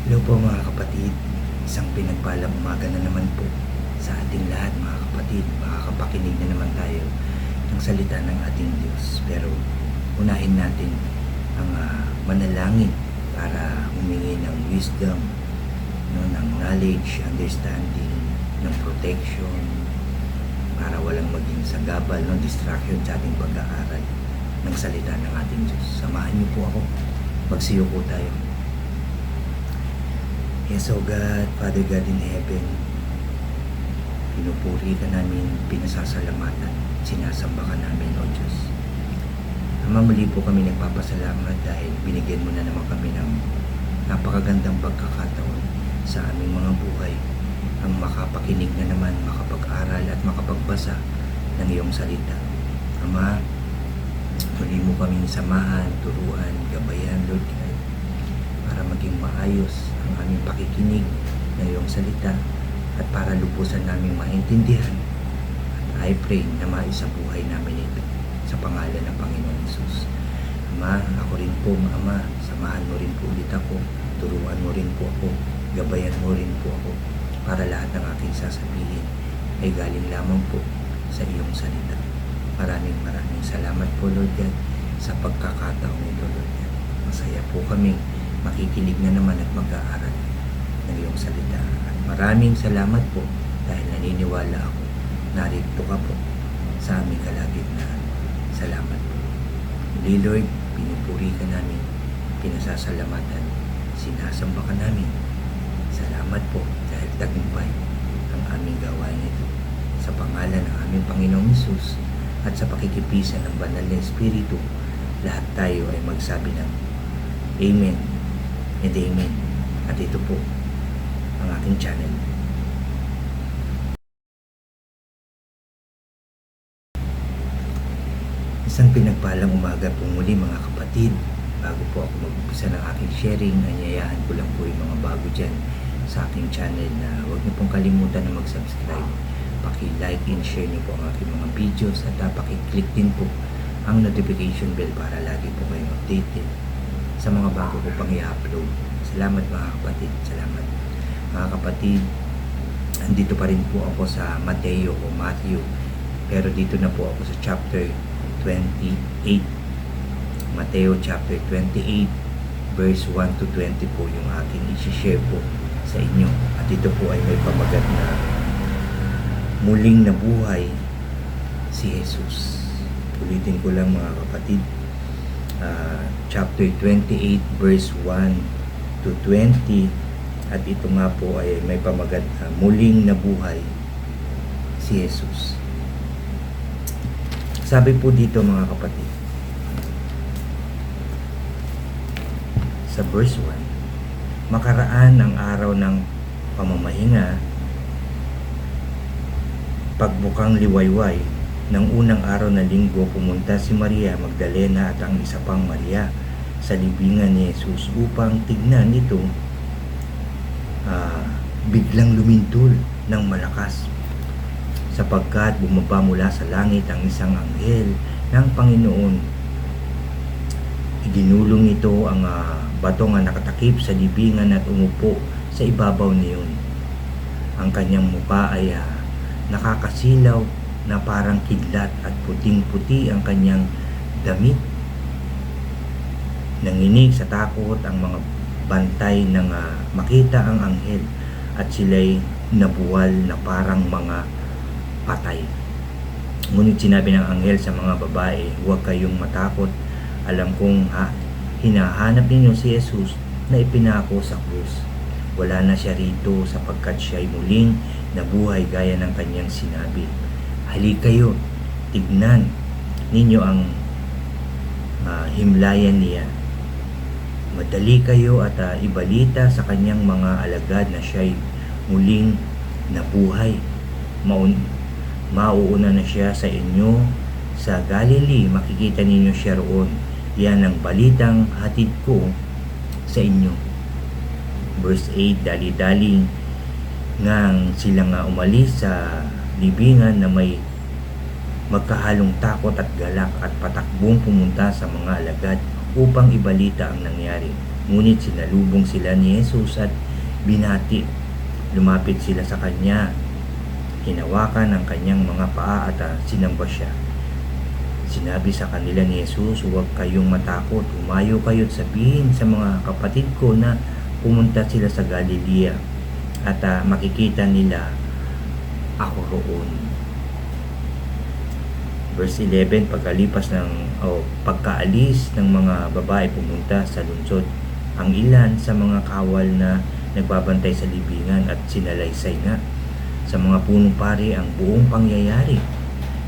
Hello po mga kapatid, isang pinagpalang umaga na naman po sa ating lahat mga kapatid. Makakapakinig na naman tayo ng salita ng ating Diyos. Pero unahin natin ang manalangin para humingi ng wisdom, no, ng knowledge, understanding, ng protection, para walang maging sagabal, no, distraction sa ating pag-aaral ng salita ng ating Diyos. Samahan niyo po ako, magsiyo po tayo. Yes, O God, Father God in heaven, pinupuri ka namin, pinasasalamatan, sinasamba ka namin, O Diyos. Ama, muli po kami nagpapasalamat dahil binigyan mo na naman kami ng napakagandang pagkakataon sa aming mga buhay, ang makapakinig na naman, makapag-aral at makapagbasa ng iyong salita. Ama, muli mo kaming samahan, turuan, gabayan, Lord God, para maging maayos ang aming pakikinig ng iyong salita at para lubusan naming maintindihan. At I pray na maisabuhay namin ito sa pangalan ng Panginoon Hesus. Ama, ako rin po, Ama, samahan mo rin po ulit ako, turuan mo rin po ako, gabayan mo rin po ako, para lahat ng aking sasabihin ay galing lamang po sa iyong salita. Maraming salamat po, Lord God, sa pagkakataong ito, Lord God. Masaya po kami makikinig na naman at mag-aaral ng iyong salita. At maraming salamat po dahil naniniwala ako narito ka po sa aming kalagitnaan. Salamat po. Muli, Lord, pinupuri ka namin, pinasasalamatan, sinasamba ka namin. Salamat po dahil tagumpay ang aming gawain ito. Sa pangalan ng aming Panginoong Hesus at sa pakikipisan ng Banal na Espiritu, lahat tayo ay magsabi ng Amen and Amen. At ito po ang aking channel. Isang pinagpalang umaga po muli mga kapatid. Bago po ako mag-umpisa ng aking sharing, anyayahan ko lang po yung mga bago dyan sa aking channel na huwag niyo pong kalimutan na mag-subscribe. Paki-like and share niyo po ang aking mga videos at paki-click din po ang notification bell para lagi po kayong updated sa mga bago ko pang i-upload. Salamat mga kapatid, salamat. Mga kapatid, andito pa rin po ako sa Mateo o Matthew, pero dito na po ako sa chapter 28. Mateo chapter 28 verse 1 to 20 po yung aking i-share po sa inyo. At ito po ay may pamagat na muling nabuhay si Jesus. Ulitin ko lang mga kapatid, chapter 28 verse 1 to 20, at ito nga po ay may pamagat na muling nabuhay si Jesus. Sabi po dito mga kapatid sa verse 1, makaraan ang araw ng pamamahinga, pagbukang liwayway ng unang araw na linggo, pumunta si Maria Magdalena at ang isa pang Maria sa libingan ni Jesus upang tignan ito. Biglang lumindol ng malakas, sapagkat bumaba mula sa langit ang isang anghel ng Panginoon. Idinulong ito ang batong na nakatakip sa libingan at umupo sa ibabaw niyon. Ang kanyang mukha ay nakakasilaw na parang kidlat at puting-puti ang kanyang damit. Nanginig sa takot ang mga bantay nang makita ang anghel, at sila'y nabuwal na parang mga patay. Ngunit sinabi ng anghel sa mga babae, huwag kayong matakot. Alam kong hinahanap ninyo si Jesus na ipinako sa krus. Wala na siya rito sapagkat siya'y muling nabuhay gaya ng kanyang sinabi. Halik kayo, tignan ninyo ang himlayan niya. Madali kayo at ibalita sa kanyang mga alagad na siya'y muling nabuhay. Mauuna na siya sa inyo sa Galilee, makikita ninyo siya roon. Yan ang balitang hatid ko sa inyo. Verse 8, dali-dali ngang silang umalis sa libingan na may magkahalong takot at galak, at patakbong pumunta sa mga alagad upang ibalita ang nangyari. Ngunit sinalubong sila ni Jesus at binati. Lumapit sila sa kanya, hinawakan ang kanyang mga paa at sinamba siya. Sinabi sa kanila ni Jesus, "Huwag kayong matakot, humayo kayo at sabihin sa mga kapatid ko na pumunta sila sa Galilea at makikita nila ako roon." Verse 11, pagkaalis ng mga babae pumunta sa lungsod, ang ilan sa mga kawal na nagbabantay sa libingan at sinalaysay nga sa mga punong pari ang buong pangyayari.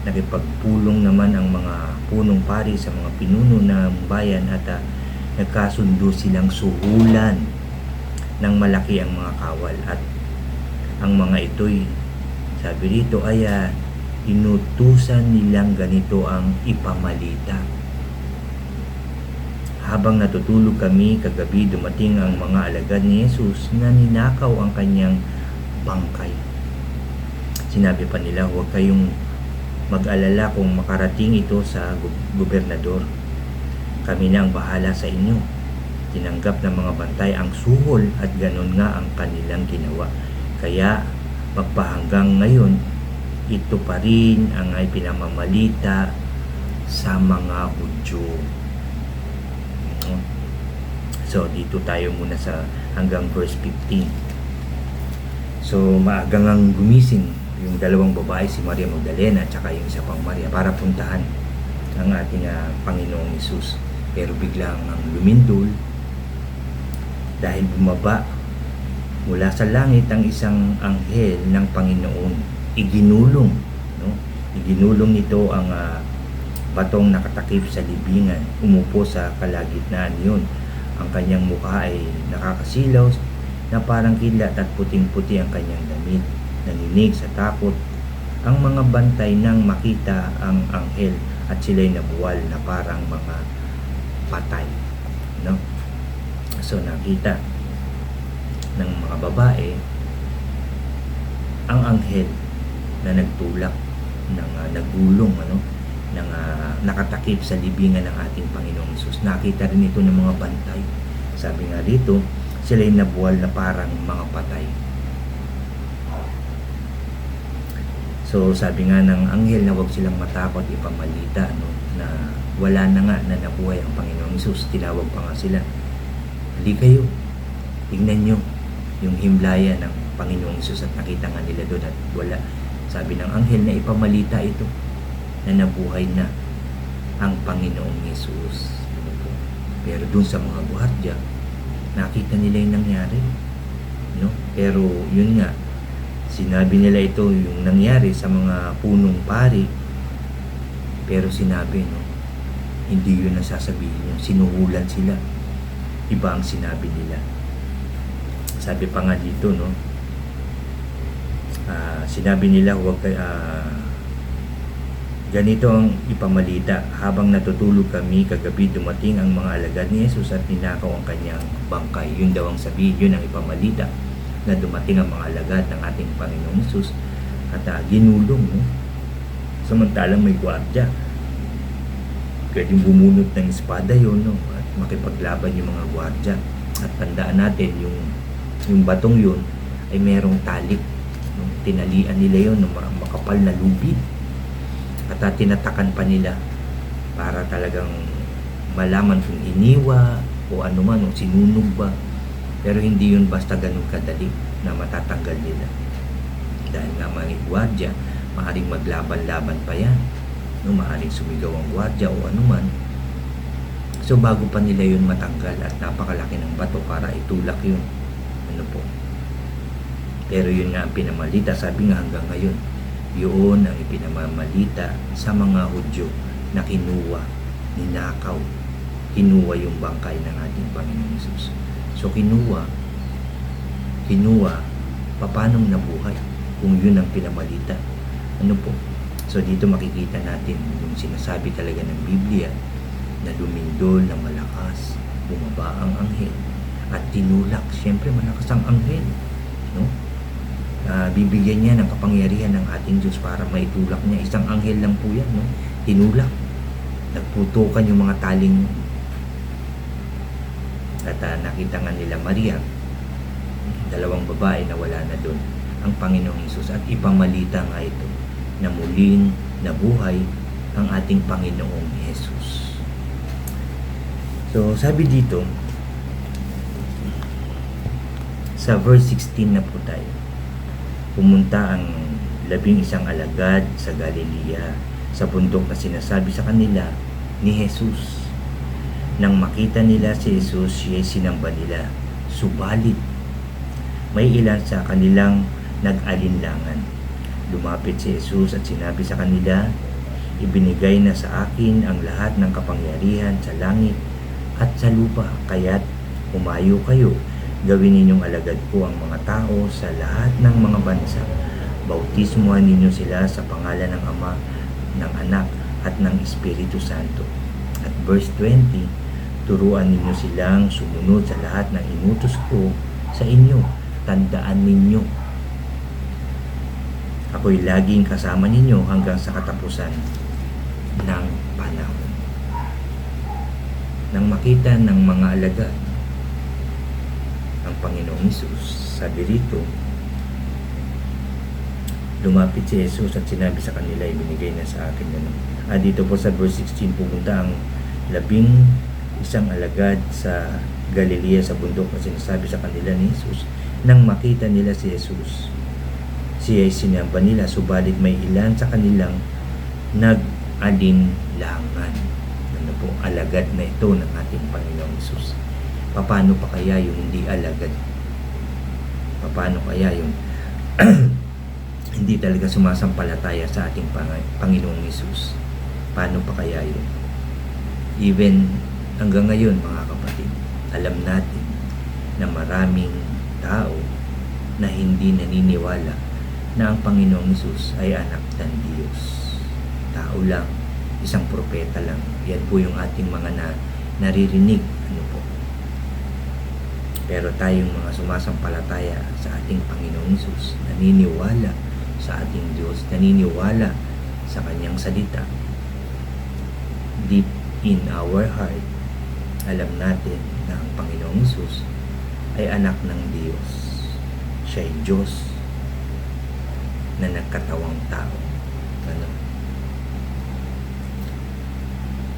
Nakipagpulong naman ang mga punong pari sa mga pinuno ng bayan at nagkasundo silang suhulan ng malaki ang mga kawal at ang mga ito'y, sabi dito, ay inutusan nilang ganito ang ipamalita. Habang natutulog kami kagabi, dumating ang mga alagad ni Jesus na ninakaw ang kanyang bangkay. Sinabi pa nila, "Huwag kayong mag-alala kung makarating ito sa gobernador. Kami na ang bahala sa inyo." Tinanggap ng mga bantay ang suhol at ganon nga ang kanilang ginawa. Kaya magpahanggang ngayon, ito pa rin ang ay pinamamalita sa mga Hudyo. So dito tayo muna sa hanggang verse 15. So maagang ang gumising yung dalawang babae, si Maria Magdalena at saka yung isa pang Maria, para puntahan ang ating Panginoong Hesus. Pero biglang ang lumindol dahil bumaba mula sa langit ang isang anghel ng Panginoon. Iginulong nito ang batong nakatakip sa libingan. Umupo sa kalagitnaan yun. Ang kanyang mukha ay nakakasilaw na parang kilat at puting-puti ang kanyang damit. Naninig sa takot ang mga bantay nang makita ang anghel at sila'y nabuwal na parang mga patay. So nakita ng mga babae ang anghel na nagtulak nagulong ng nakatakip sa libingan ng ating Panginoong Hesus. Nakita rin ito ng mga bantay. Sabi nga dito, sila'y nabuwal na parang mga patay. So sabi nga ng anghel na huwag silang matakot, ipamalita na wala na nga na nabuhay ang Panginoong Hesus. Tinawag pa nga sila, "Hindi kayo, tingnan nyo yung himlaya ng Panginoong Hesus." At nakita nga nila doon at wala. Sabi ng anghel na ipamalita ito na nabuhay na ang Panginoong Hesus. Pero dun sa mga guhardya, nakita nila yung nangyari. Pero yun nga, sinabi nila ito yung nangyari sa mga punong pari. Pero sinabi, hindi yun nasasabihin yung sinuhulan sila. Iba ang sinabi nila. Sabi pa nga dito, sinabi nila, ganito ang ipamalita, habang natutulog kami kagabi, dumating ang mga alagad ni Jesus at ninakaw ang kanyang bangkay. Yun daw ang sabihin, yun ang ipamalita, na dumating ang mga alagad ng ating Panginoong Jesus at ginulong. Samantalang may gwardiya, pwedeng bumunot ng espada yun, at makipaglaban yung mga gwardiya. At tandaan natin, yung batong yun ay merong talik. Tinalian nila yun ng makapal na lubid. At tinatakan pa nila para talagang malaman kung iniwa o anuman, o sinunog ba. Pero hindi yun basta ganun kadali na matatanggal nila. Dahil nga mga gwardiya, maaaring maglaban-laban pa yan. Maaaring sumigaw ang gwardiya o anuman. So bago pa nila yun matanggal, at napakalaki ng bato para itulak yun. Pero yun nga ang pinamalita, sabi nga hanggang ngayon, yun ang ipinamamalita sa mga Hudyo na ninakaw, kinuha yung bangkay ng ating Panginoong Hesus. So kinuha, paanong nabuhay kung yun ang pinamalita? So dito makikita natin yung sinasabi talaga ng Biblia na lumindol na malakas, bumaba ang anghel at tinulak. Siyempre malakas ang anghel, bibigyan niya ng kapangyarihan ng ating Diyos para maitulak niya. Isang anghel lang po yan, tinulak, nagputukan yung mga taling At nakita nga nila Maria, dalawang babae na wala na doon, ang Panginoong Hesus. At ipamalita nga ito na muling nabuhay ang ating Panginoong Hesus. So sabi dito, sa verse 16 na po tayo, pumunta ang 11 alagad sa Galilea sa bundok na sinasabi sa kanila ni Jesus. Nang makita nila si Jesus, siya'y sinamba nila. Subalit, may ilan sa kanilang nag-alinlangan. Lumapit si Jesus at sinabi sa kanila, ibinigay na sa akin ang lahat ng kapangyarihan sa langit at sa lupa, kaya't umayo kayo. Gawin ninyong alagad ko ang mga tao sa lahat ng mga bansa. Bautismuhan ninyo sila sa pangalan ng Ama, ng Anak, at ng Espiritu Santo. At verse 20, turuan ninyo silang sumunod sa lahat ng inutos ko sa inyo. Tandaan ninyo, ako'y laging kasama ninyo hanggang sa katapusan ng panahon. Nang makita ng mga alagad ang Panginoong Hesus, sabi rito, lumapit si Jesus at sinabi sa kanila, ibinigay na sa akin yan. Dito po sa verse 16, pumunta ang 11 alagad sa Galilea sa bundok na sinasabi sa kanila ni Jesus. Nang makita nila si Jesus, siya'y sinamba nila, subalit may ilan sa kanilang nag-alinlangan. Ano po, alagad na ito ng ating Panginoong Hesus. Paano pa kaya yung hindi alagad? Paano kaya yung hindi talaga sumasampalataya sa ating Panginoong Hesus? Paano pa kaya yun? Even hanggang ngayon, mga kapatid, alam natin na maraming tao na hindi naniniwala na ang Panginoong Hesus ay anak ng Diyos. Tao lang, isang propeta lang. Yan po yung ating mga naririnig. Ano po? Pero tayong mga sumasampalataya sa ating Panginoong Hesus, naniniwala sa ating Diyos, naniniwala sa Kanyang salita, deep in our heart, alam natin na ang Panginoong Hesus ay anak ng Diyos. Siya ay Diyos na nagkatawang tao. Ano?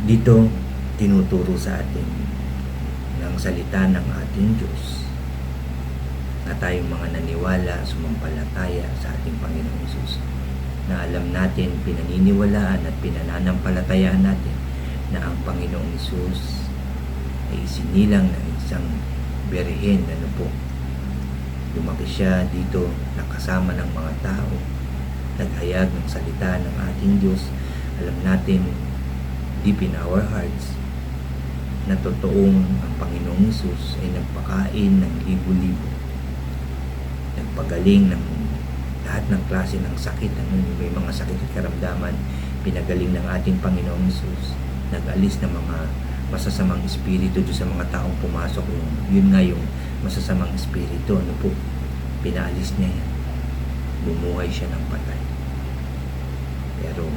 Dito, tinuturo sa atin ng salita ng ating Diyos na tayong mga naniwala, sumampalataya sa ating Panginoong Hesus, na alam natin, pinaniniwalaan at pinananampalatayaan natin na ang Panginoong Hesus ay isinilang ng isang birhen. Ano po? Lumaki siya dito, nakasama ng mga tao, naghayag ng salita ng ating Diyos. Alam natin, deep in our hearts, na totoong ang Panginoong Hesus ay nagpakain ng libo-libo, nagpagaling ng lahat ng klase ng sakit. May mga sakit at karamdaman, pinagaling ng ating Panginoong Hesus. Nag-alis ng mga masasamang espiritu doon sa mga taong pumasok. Yun nga yung masasamang espiritu. Ano po? Pinaalis niya yan. Bumuhay siya ng patay. Pero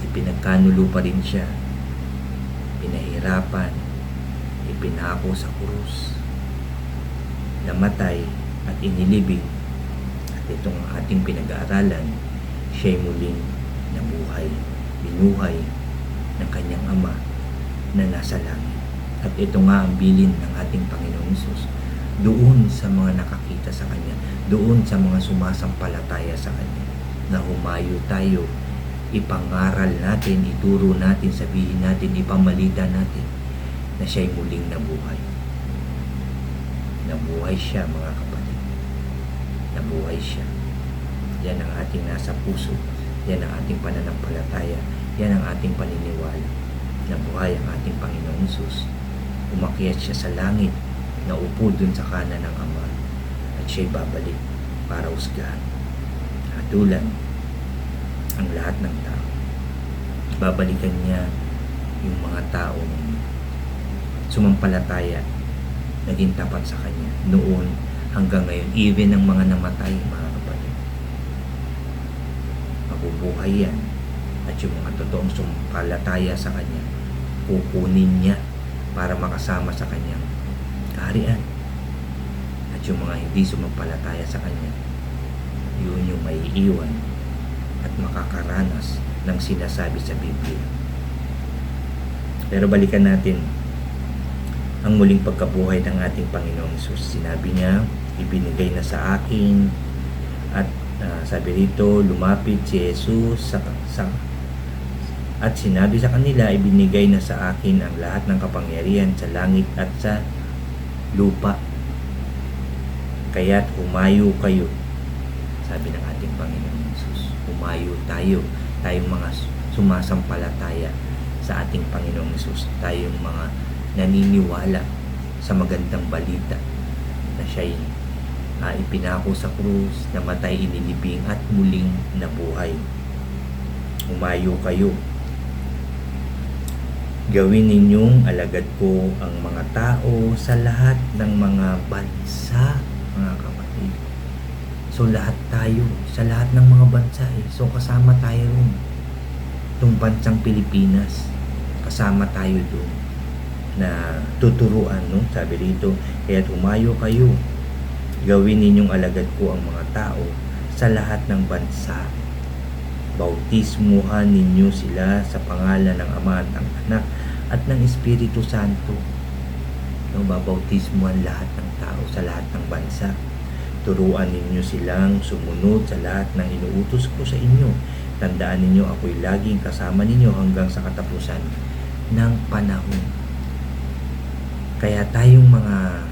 ipinagkanulo pa rin siya. Pinahirapan. Ipinako sa krus. Namatay at inilibing. At itong ating pinag-aaralan, siya'y muling nabuhay. Binuhay ng kanyang Ama na nasa langit. At ito nga ang bilin ng ating Panginoong Hesus doon sa mga nakakita sa Kanya, doon sa mga sumasampalataya sa Kanya, na humayo tayo, ipangaral natin, ituro natin, sabihin natin, ipamalita natin na siya'y muling nabuhay. Nabuhay siya, mga kapatid. Nabuhay siya. Yan ang ating nasa puso. Yan ang ating pananampalataya. Yan ang ating paniniwala. Nabuhay ang ating Panginoong Hesus. Umakyat siya sa langit, naupo dun sa kanan ng Ama, at siya'y babalik para husgahan. Hatulan ang lahat ng tao. Babalikan niya yung mga taong sumampalataya, naging tapat sa Kanya noon hanggang ngayon, even ang mga namatay, mga kapatid. Mabubuhay yan. At yung mga totoong sumampalataya sa Kanya, kukunin niya para makasama sa Kanyang kaharian. At yung mga hindi sumampalataya sa Kanya, yun yung maiiwan at makakaranas ng sinasabi sa Biblia. Pero balikan natin ang muling pagkabuhay ng ating Panginoong Hesus. Sinabi niya, ibinigay na sa akin, at sabi rito, lumapit si Jesus at sinabi sa kanila, ibinigay na sa akin ang lahat ng kapangyarihan sa langit at sa lupa. Kaya't humayo kayo, sabi ng ating Panginoong Hesus. Humayo tayo, tayong mga sumasampalataya sa ating Panginoong Hesus, tayong mga naniniwala sa magandang balita na siya'y ipinako sa krus, namatay, inilibing at muling nabuhay. Humayo kayo. Gawin ninyong alagad ko ang mga tao sa lahat ng mga bansa, mga kapatid. So lahat tayo, sa lahat ng mga bansa So kasama tayo rin. Itong bansang Pilipinas, kasama tayo doon na tuturuan, no? Sabi rito, kaya't humayo kayo. Gawin ninyong alagad ko ang mga tao sa lahat ng bansa. Bautismuhan ninyo sila sa pangalan ng Ama at ng Anak at ng Espiritu Santo. No, babautismuhan lahat ng tao sa lahat ng bansa. Turuan ninyo silang sumunod sa lahat ng inuutos ko sa inyo. Tandaan ninyo, ako'y laging kasama ninyo hanggang sa katapusan ng panahon. Kaya tayong mga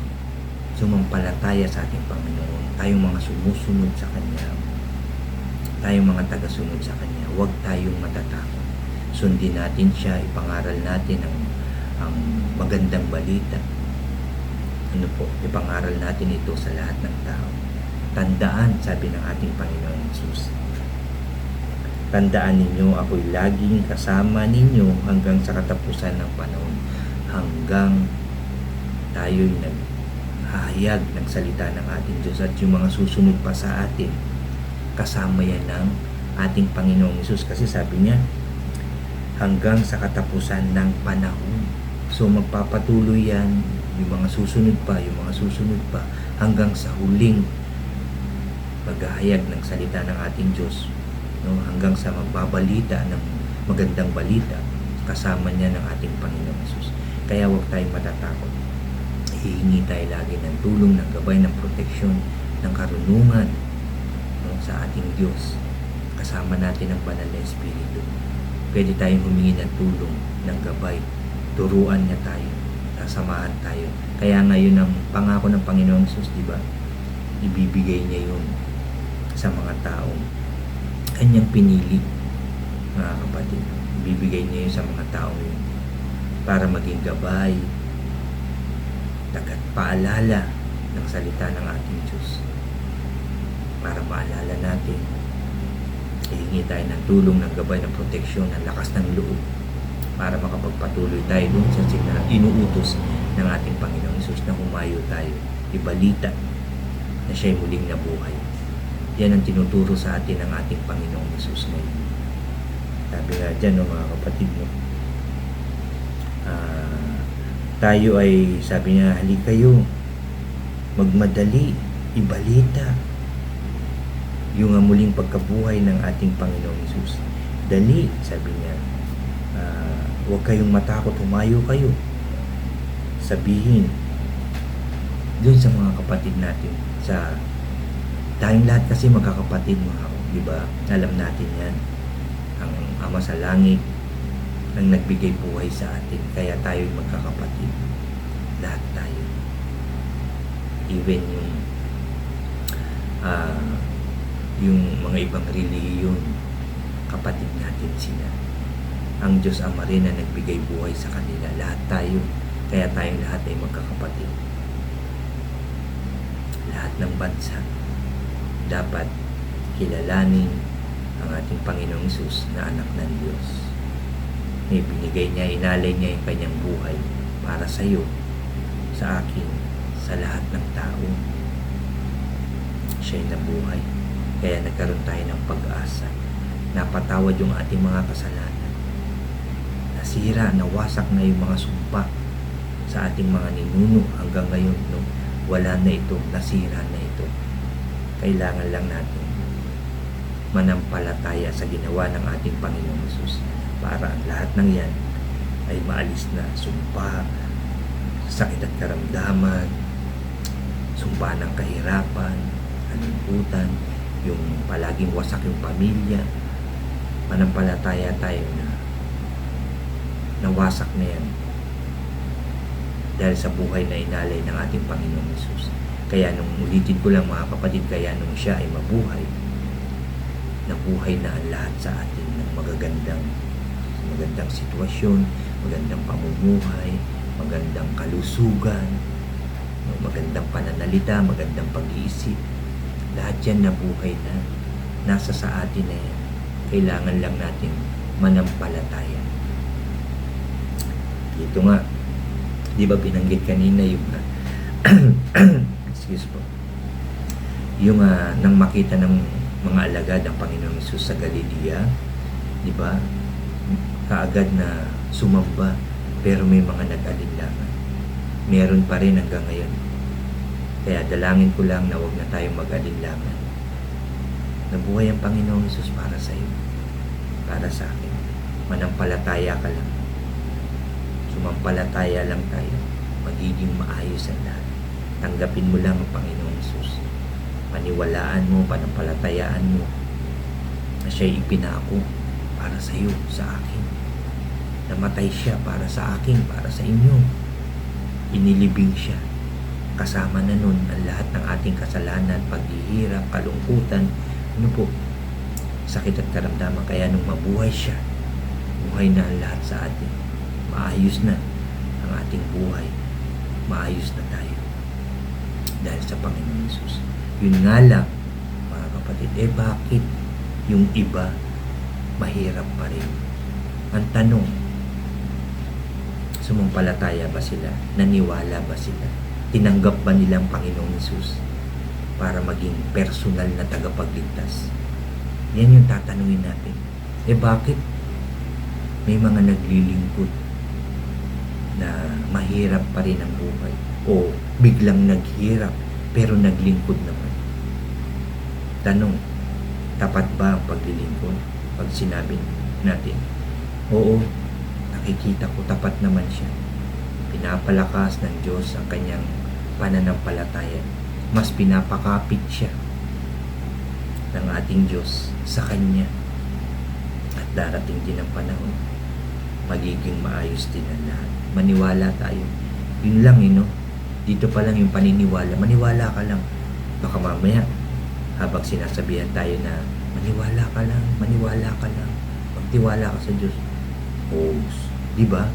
sumampalataya sa ating Panginoon, tayong mga sumusunod sa Kanya, tayong mga tagasunod sa Kanya, huwag tayong matatakot. Sundin natin siya, ipangaral natin ang magandang balita. Ipangaral natin ito sa lahat ng tao. Tandaan, sabi ng ating Panginoon Jesus, tandaan ninyo, ako'y laging kasama ninyo hanggang sa katapusan ng panahon, hanggang tayo'y naghahayag ng salita ng ating Diyos at yung mga susunod pa sa atin, kasama yan ng ating Panginoong Hesus. Kasi sabi niya, hanggang sa katapusan ng panahon. So magpapatuloy yan, yung mga susunod pa, hanggang sa huling maghahayag ng salita ng ating Diyos, no? Hanggang sa magbabalita ng magandang balita, kasama niya ng ating Panginoong Hesus. Kaya huwag tayong matatakot. Hihingi tayo lagi ng tulong, ng gabay, ng proteksyon, ng karunungan, no, sa ating Diyos. Kasama natin ang banal na Espiritu. Pwede tayong humingi ng tulong, ng gabay. Turuan niya tayo, sasamahan tayo. Kaya ngayon ang pangako ng Panginoong Hesus, di ba? Ibibigay niya yun sa mga taong kanyang pinili, mga kapatid. Ibibigay niya yun sa mga taong yun para maging gabay, dagat paalala ng salita ng ating Diyos. Para maalala natin, hihingi tayo ng tulong, ng gabay, ng proteksyon, ng lakas ng loob para makapagpatuloy tayo dun sa inuutos ng ating Panginoong Hesus na humayo tayo, ibalita na siya'y muling nabuhay. Yan ang tinuturo sa atin ng ating Panginoong Hesus ngayon. Sabi nga dyan, mga kapatid, tayo ay, sabi niya, halika kayo, magmadali, ibalita yung muling pagkabuhay ng ating Panginoong Hesus. Dali, sabi niya, huwag kayong matakot, humayo kayo. Sabihin dun sa mga kapatid natin, sa tayong lahat kasi magkakapatid, mga, di ba? Alam natin yan. Ang Ama sa langit ang nagbigay buhay sa atin, kaya tayo'y magkakapatid. Lahat tayo. Even yung mga ibang relihiyon, kapatid natin sila. Ang Diyos Ama rin na nagbigay buhay sa kanila. Lahat tayo. Kaya tayong lahat ay magkakapatid. Lahat ng bansa dapat kilalanin ang ating Panginoong Hesus na anak ng Diyos. Ibinigay niya, inalay niya yung kanyang buhay para sa iyo, sa akin, sa lahat ng tao. Siya'y nabuhay. Kaya nagkaroon tayo ng pag-asa. Napatawad yung ating mga kasalanan. Nasira, nawasak na yung mga sumpa sa ating mga ninuno hanggang ngayon, no, wala na ito, nasira na ito. Kailangan lang natin manampalataya sa ginawa ng ating Panginoong Hesus para ang lahat ng yan ay maalis na. Sumpa, sakit at karamdaman, sumpa ng kahirapan, kalungkutan, yung palaging wasak yung pamilya. Manampalataya tayo na nawasak na yan dahil sa buhay na inalay ng ating Panginoong Hesus. Kaya nung ulitin ko lang mga kapatid, kaya nung siya ay mabuhay, nabuhay na ang lahat sa atin ng magagandang sitwasyon, magandang pamumuhay, magandang kalusugan, magandang pananalita, magandang pag-iisip. Lahat yan nabuhay na, nasa sa atin na yan. Kailangan lang natin manampalataya. Dito nga, di ba binanggit kanina yung excuse po, yung nang makita ng mga alagad ng Panginoong Hesus sa Galilea, di ba, kaagad na sumamba, pero may mga nag-alinlangan. Meron pa rin hanggang ngayon. Kaya dalangin ko lang na huwag na tayong mag-alinlangan. Nabuhay ang Panginoong Hesus para sa iyo, para sa akin. Manampalataya ka lang. Sumampalataya lang tayo. Magiging maayos ang lahat. Tanggapin mo lang ang Panginoong Hesus. Paniwalaan mo, panampalatayaan mo na siya'y ipinako para sa iyo, sa akin. Namatay siya para sa akin, para sa inyo. Inilibing siya. Kasama na nun ang lahat ng ating kasalanan, paghihirap, kalungkutan, ano po, sakit at karamdaman. Kaya nung mabuhay siya, buhay na ang lahat sa atin. Maayos na ang ating buhay. Maayos na tayo. Dahil sa Panginoon Hesus. Yun nga lang, mga kapatid, bakit yung iba mahirap pa rin? Ang tanong, sumampalataya ba sila? Naniwala ba sila? Tinanggap ba nilang Panginoong Hesus para maging personal na tagapagligtas? Yan yung tatanungin natin. Bakit may mga naglilingkod na mahirap pa rin ang buhay? O biglang naghirap pero naglingkod naman? Tanong, tapat ba ang paglilingkod? Pag sinabi natin, oo, nakikita ko tapat naman siya. Pinapalakas ng Diyos ang kanyang pananampalataya. Mas pinapakapit siya ng ating Diyos sa Kanya. At darating din ang panahon, magiging maayos din ang lahat. Maniwala tayo. Yun lang, no? Dito pa lang yung paniniwala. Maniwala ka lang. Baka mamaya, habang sinasabihan tayo na maniwala ka lang, magtiwala ka sa Diyos. Oh, di ba?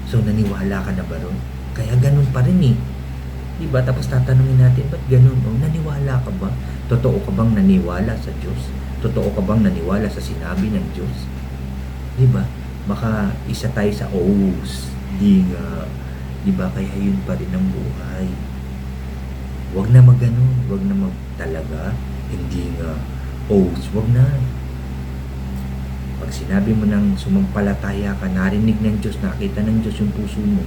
So, naniwala ka na ba ron? Kaya ganun pa rin eh. Di ba? Tapos tatanungin natin, ba't ganun? Oh, naniwala ka ba? Totoo ka bang naniwala sa Diyos? Totoo ka bang naniwala sa sinabi ng Diyos? Di ba? Baka isa tayo sa ohs. Di nga. Di ba? Kaya yun pa rin ang buhay. Huwag na mag-ganun. Huwag na talaga. Hindi nga. Ohs. Huwag na. Pag sinabi mo ng sumampalataya ka, narinig ng Diyos, nakita ng Diyos yung puso mo,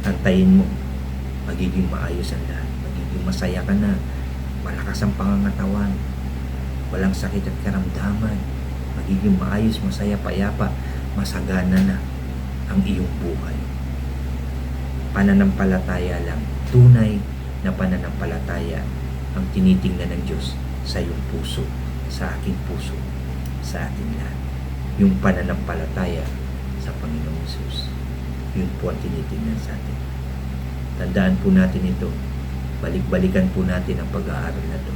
antayin mo, magiging maayos ang lahat. Magiging masaya ka na. Malakas ang pangangatawan. Walang sakit at karamdaman. Magiging maayos, masaya, payapa. Masagana na ang iyong buhay. Pananampalataya lang. Tunay na pananampalataya ang tinitingnan ng Diyos sa iyong puso, sa aking puso, sa ating lahat. Yung pananampalataya sa Panginoong Hesus. Yun po ang tinitingnan sa atin. Tandaan po natin ito. Balik-balikan po natin ang pag-aaral na ito.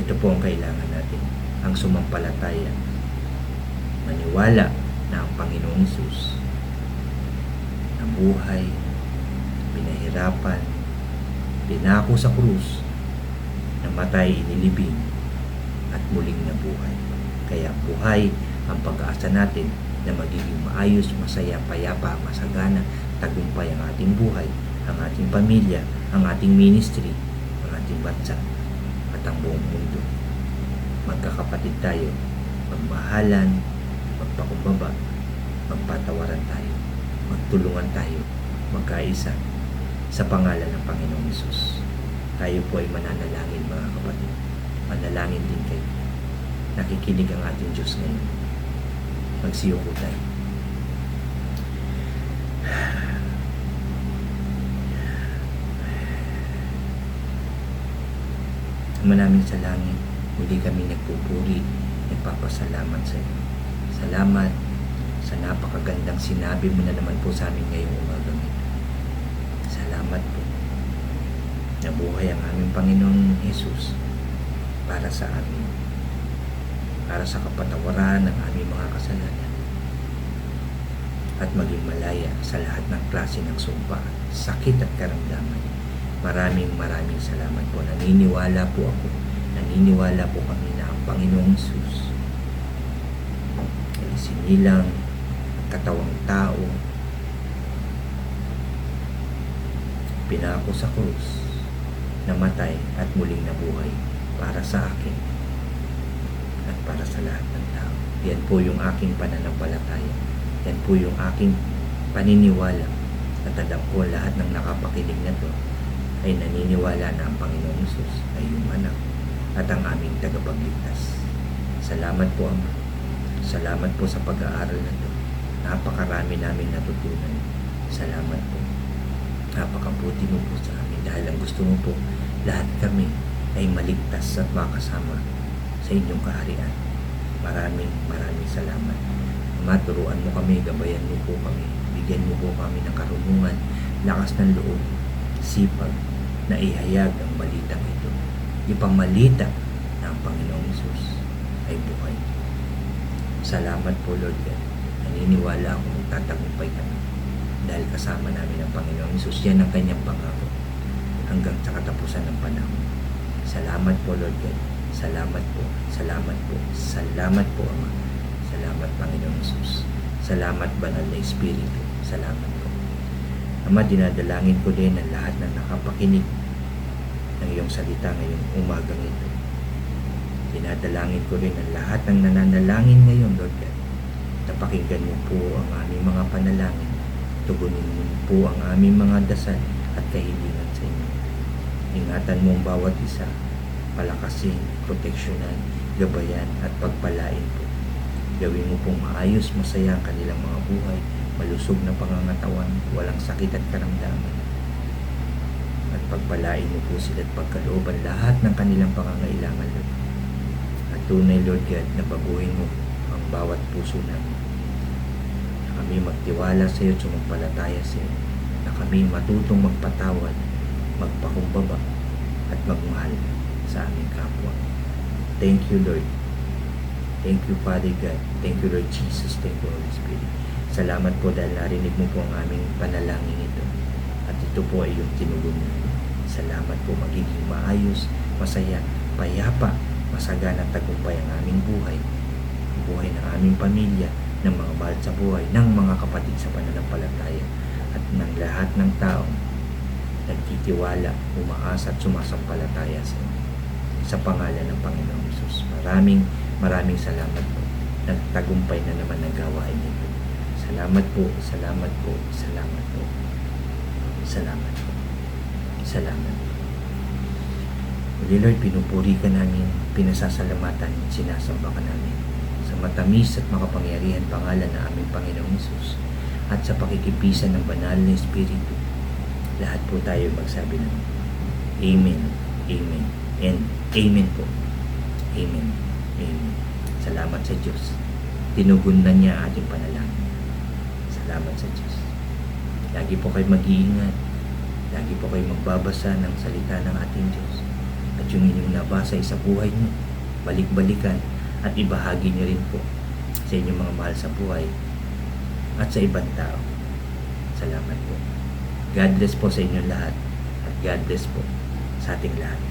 Ito po ang kailangan natin. Ang sumampalataya. Maniwala na ang Panginoong Hesus nabuhay, pinahirapan, pinako sa krus, namatay, inilibing, at muling nabuhay. Kaya buhay ang pag-asa natin na magiging maayos, masaya, payapa, masagana, tagumpay ang ating buhay, ang ating pamilya, ang ating ministry, ang ating bansa, at ang buong mundo. Magkakapatid tayo, magmahalan, magpakumbaba, magpatawaran tayo, magtulungan tayo magkaisa sa pangalan ng Panginoong Hesus. Tayo po ay mananalangin mga kapatid. Manalangin din kayo. Nakikinig ang ating Diyos ngayon. Magsiyuko tayo. Ama namin sa langit, muli kami nagpupuri, nagpapasalamat sa iyo. Salamat sa napakagandang sinabi mo na naman po sa amin ngayong umagang ito. Salamat po. Nabuhay ang aming Panginoong Hesus para sa amin. Para sa kapatawaran ng aming mga kasalanan. At maging malaya sa lahat ng klase ng sumpa, sakit at karamdaman. Maraming salamat po. Naniniwala po ako. Naniniwala po kami na ang Panginoong Hesus ay sinilang katawang tao, pinako sa krus, namatay at muling nabuhay para sa akin at para sa lahat ng tao. Yan po yung aking pananampalataya. Yan po yung aking paniniwala. At alam ko lahat ng nakapakinig na to ay naniniwala na ang Panginoong Hesus ay yung anak at ang aming tagapagligtas. Salamat po, Ama. Salamat po sa pag-aaral na to. Napakarami namin natutunan. Salamat po. Napakabuti mo po sa amin dahil ang gusto mo po, lahat kami ay maligtas at makasama sa inyong kaharian. Maraming salamat. Ama, turuan mo kami, gabayan mo po kami, bigyan mo po kami ng karunungan, lakas ng loob, sipag na ihayag ang balitang ito. Ipamalita na ang Panginoong Hesus ay buhay. Salamat po, Lord God. Naniniwala ako magtatagumpay kami dahil kasama namin ang Panginoong Hesus. Yan ang kanyang pangako hanggang sa katapusan ng panahon. Salamat po, Lord God. Salamat po. Salamat po. Salamat po, Ama. Salamat, Panginoong Hesus. Salamat, Banal na Espiritu. Salamat po. Ama, dinadalangin ko din ang lahat ng nakapakinig ng iyong salita ngayong umagang ito. Dinadalangin ko rin ang lahat ng nananalangin ngayon, Lord God. Napakinggan mo po ang aming mga panalangin. Tugunin mo po ang aming mga dasal at kahilingan sa inyo. Ingatan mo ang bawat isa. Palakasin, proteksyonan, gabayan at pagpalain po. Gawin mo pong maayos, masaya ang kanilang mga buhay. Malusog na pangangatawan, walang sakit at karamdaman. At pagpalain mo po sila at pagkalooban lahat ng kanilang pangangailangan, Lord. At tunay, Lord God, na baguhin mo ang bawat puso namin. Na kami magtiwala sa iyo at sumampalataya sa iyo. Na kami matutong magpatawad, magpakumbaba, at magmahal sa aming kapwa. Thank you, Lord. Thank you, Father God. Thank you, Lord Jesus. Thank you, Holy Spirit. Salamat po dahil narinig mo po ang aming panalangin ito. At ito po ay yung tinugon mo. Salamat po, magiging maayos, masaya, payapa, masagana at tagumpay ang aming buhay. Ang buhay ng aming pamilya, ng mga mahal sa buhay, ng mga kapatid sa pananampalataya, at ng lahat ng tao nagtitiwala, umaasa at sumasampalataya sa inyo. Sa pangalan ng Panginoong Hesus. Maraming salamat po. Nagtagumpay na naman ang gawain nito. Salamat po, salamat po, salamat po. Salamat po. Salamat po. Muli, Lord, pinupuri ka namin, pinasasalamatan, sinasamba ka namin sa matamis at makapangyarihan pangalan ng aming Panginoong Hesus at sa pakikipisan ng banal na Espiritu. Lahat po tayo magsabi ng Amen, Amen, and Amen po. Amen, Amen. Salamat sa Diyos. Tinugon na niya ating panalangin. Salamat sa Diyos. Lagi po kayo mag-iingat. Lagi po kayo magbabasa ng salita ng ating Diyos. At yung inyong nabasa sa buhay niyo, balik-balikan at ibahagi niyo rin po sa inyong mga mahal sa buhay at sa ibang tao. Salamat po. God bless po sa inyong lahat at God bless po sa ating lahat.